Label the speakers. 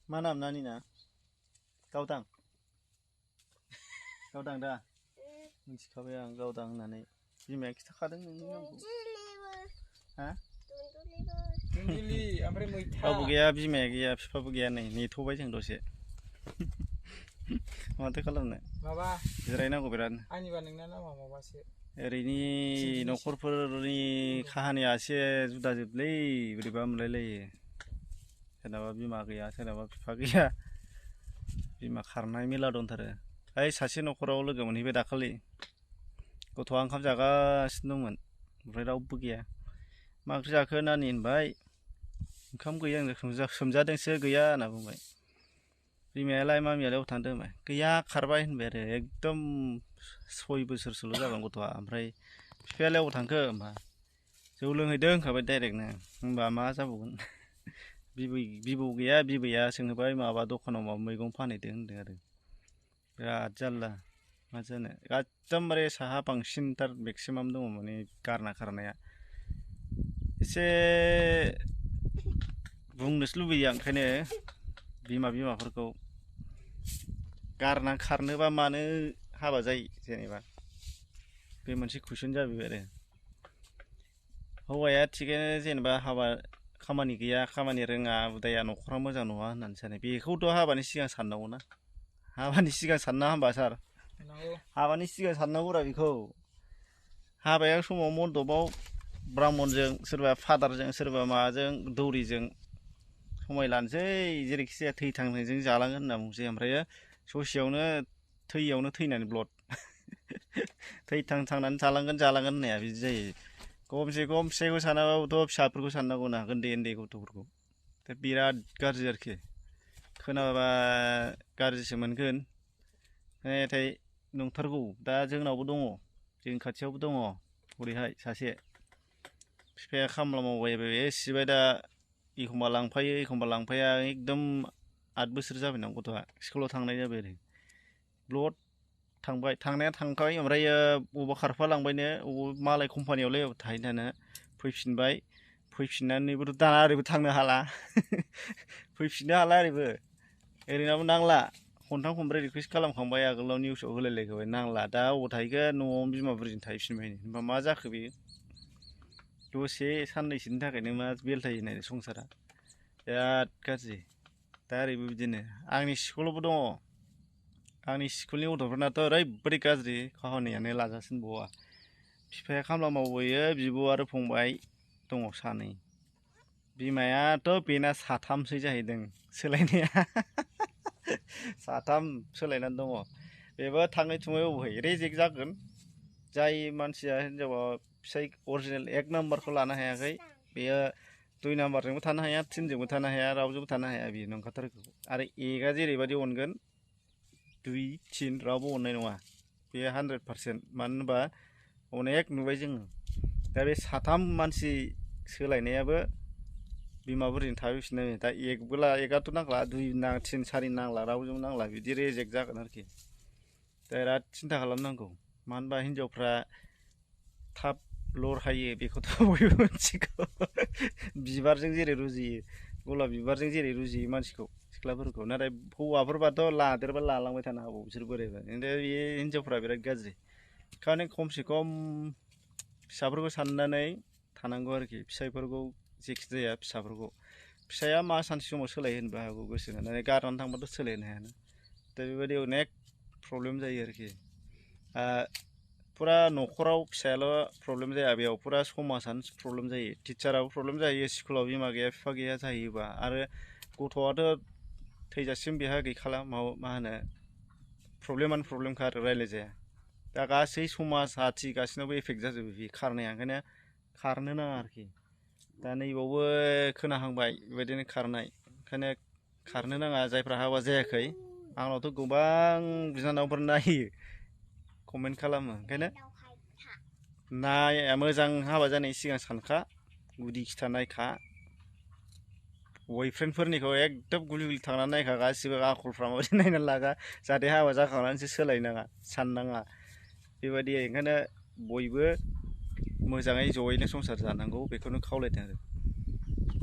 Speaker 1: मा नाम नानिना? गावदां गावदां दा मिथिखाबाय आं गावदां होननानै बिमाया खिथाखादों नोंनि नामखौ। हा?
Speaker 2: दुन्दुलि ओमफ्राय मैथा।
Speaker 1: रावबो गैया, बिमाया गैया, बिफाबो गैया, नै नेथ'बाय जों दसे। माथो खालामनो?
Speaker 2: माबा
Speaker 1: जिरायनांगौ बिरादनो।
Speaker 2: आंनिबा नोंना नामा माबासो।
Speaker 1: ओरैनि न'खरफोरनि काहानिया एसे जुदा जोबलै, बोरैबा मोनलायलायो। सोरनाबा बिमा गैया, सोरनाबा बिफा गैया, बिमा खारनाय मेला दंथारो। ओइ सासे न'खराव लोगो मोनहैबाय दाखालि, गथ'आ ओंखाम जागासिनो दंमोन, ओमफ्राय रावबो गैया। मा ओंख्रि जाखो नानि होनबाय, ओंखाम गैया सोमजादोंसो गैया होनना बुंबाय। बिमायालाय मामियालाय अबाव थांदों होनबाय, गैया खारबाय होनबाय आरो। एकदम 6 बोसोरसोल' जागोन गथ'आ। ओमफ्राय बिफायालाय अबाव थांखो होनबा, जौ लोंहैदों होनखाबाय डाइरेक्टनो। होनबा मा जाबावगोन? बिबौ गैया, बिबैया सोंहैबाय माबा दखानाव माबा मैगं फानहैदों होनदों आरो। बिराद जारला, मा जानो। एकदमबारे साहा बांसिनथार मेक्सिमाम दङ माने गारना खारनाया। एसे बुंनोसो लुबैयो आं ओंखायनो बिमाफोरखौ, गारना खारनोबा मानो हाबा जायो जेनेबा? बे मोनसे कुइसन जाबाय आरो। हौवाया थिगैनो जेनेबा हाबा खामानि गैया, खामानि रोङा, उदाया, न'खरा मोजां नङा होननानै सानो, बेखौथ' हाबानि सिगां साननांगौना। हाबानि सिगां सानना हामबा सार? हाबानि सिगां साननांगौरा बेखौ। हाबाया समाव मन्दपआव ब्राह्मणजों, सोरबा फादारजों, सोरबा माबाजों दौरिजों समाय लानोसै, जेरैखि जाया थै-थांजों जालांगोन होनना बुंसै। ओमफ्राय ससेयावनो थैयावनो थैनानै ब्लद थै-थां थांनानै जालांगोन होननाया बिदि जायो। खमसे खम फिसाइखौ सानाबाबोथ' फिसाफोरखौ साननांगौना, उन्दै गथ'फोरखौ। दा बिराद गाज्रि आरोखि। खोनाबा गाज्रिसो मोनगोन, नाथाय नंथारगौ। दा जोंनावबो दङ, जोंनि खाथियावबो दङ हरैहाय सासे। बिफाया खामला मावबाय सिबाय, दा एखमबा लांफायो एखमबा लांफाया। एकदम 8 बोसोर जाबाय ना गथ'आ, स्कुलाव थांनाय जाबाय आरो। ब्लद थांबाय, थांनाया थांखाबाय, ओमफ्राय बबावबा खारफालांबायनो, बबावबा मालाय कम्पानियावलाय थाहैनो दानो फैफिनबाय। फैफिननानैबोथ' दाना ओरैबो थांनो हाला फैफिननो हाला ओरैबो। ओरैनाबो नांला, खनथाम खनब्रै रिकुवेस्ट खालामखांबाय, आगोलाव निउसाव होलायलायखाबाय, नांला। दा अबाव थाहैगोन? न'आवनो बिमाफोरजों थाहैफिनबाय। होनबा मा जाखो बेयो? दसे साननैसोनि थाखायनो मा बेलथायो नाय संसारा, बिराद गाज्रि। दा ओरैबो बिदिनो आंनि स्कुलावबो दङ। आंनि स्कुलनि गथ'फोरनाथ' ओरैबायदि गाज्रि, काहानियानो लाजासिनबावा। बिफाया खामला मावबोयो, बिब' आरो फंबाय दङ 2। बिमायाथ' बेना 3सो जाहैदों सोलायनाया 3 सोलायनानै दङ। बेबो थाङै थुङै अबहाय रेजेक्ट जागोन। जाय मानसिया हिनजावा फिसाइ अरिजिनेल 1 नाम्बारखौ लानो हायाखै, बेयो 2 नाम्बारजोंबो थानो हाया, 3जोंबो थानो हाया, रावजोंबो थानो हाया, बेयो नंखाथारगौ। आरो 1आ जेरैबायदि अनगोन, 2, 3 रावबो अननाय नङा। बे 100%। मानो होनबा अनेक नुबाय जोङो। दा बे 3 मानसि सोलायनायाबो बिमाफोरजों थाफैफिनो। दा 1आथ' नांला, 2, 3, 4 नांला, रावजोंबो नांला, बिदि रेजेक्ट जागोन आरोखि। दा बिराद सिन्था खालामनांगौ। मानो होनबा हिनजावफ्रा थाब लरहायो, बेखौथ' बयबो मिथिगौ बिबारजों जेरै रुजुयो, गलाब बिबारजों जेरै रुजुयो मानसिखौ, सिख्लाफोरखौ। नाथाय हौवाफोरबाथ' लादेरबा लालांबाय थानो हागौ बिसोर बोरायबा। दा बे हिनजावफ्रा बिराद गाज्रि। ओंखायनो खमसे खम फिसाफोरखौ साननानै थानांगौ आरोखि, फिसाइफोरखौ, जेखि जाया फिसाफोरखौ। फिसाया मा सानसे समाव सोलायहोनोबो हागौ गोसो होनानै, गारनानै थांबाथ' सोलायनो हायाना। दा बेबायदि अनेक प्रब्लेम जायो आरोखि। फुरा न'खराव फिसायाल' प्रब्लेम जाया, बेयाव फुरा समाजानो प्रब्लेम जायो। टिचाराबो प्रब्लेम जायो, स्कुलाव बिमा गैया बिफा गैया जाहैयोबा। आरो गथ'आथ' थैजासिम बेहा गैखाला, मा होनो, प्रब्लेमानो प्रब्लेमखा आरो, रायज्लायजाया। दा गासै समाज जाथि गासिनावबो एफेक्ट जाजोबो बे खारनाया। ओंखायनो खारनो नाङा आरोखि। दा नैबावबो खोनाहांबाय बेबायदिनो खारनाय। ओंखायनो खारनो नाङा जायफ्रा हाबा जायाखै। आंनावथ' गोबां बिनानावफोर नायो, कमेन्ट खालामो। ओंखायनो मोजां हाबा जानायनि सिगां सानखा, गुदि खिथा नायखा। बयफ्रेन्डफोरनिखौ एकदम गुलि गुलि थांनानै नायखा, गासिबो आखलफ्रा माबायदि नायनानै लाखा, जाहाथे हाबा जाखांनानैसो सोलायनाङा, साननाङा बेबायदि। ओंखायनो बयबो मोजाङै जयैनो संसार जानांगौ, बेखौनो खावलायदों आरो।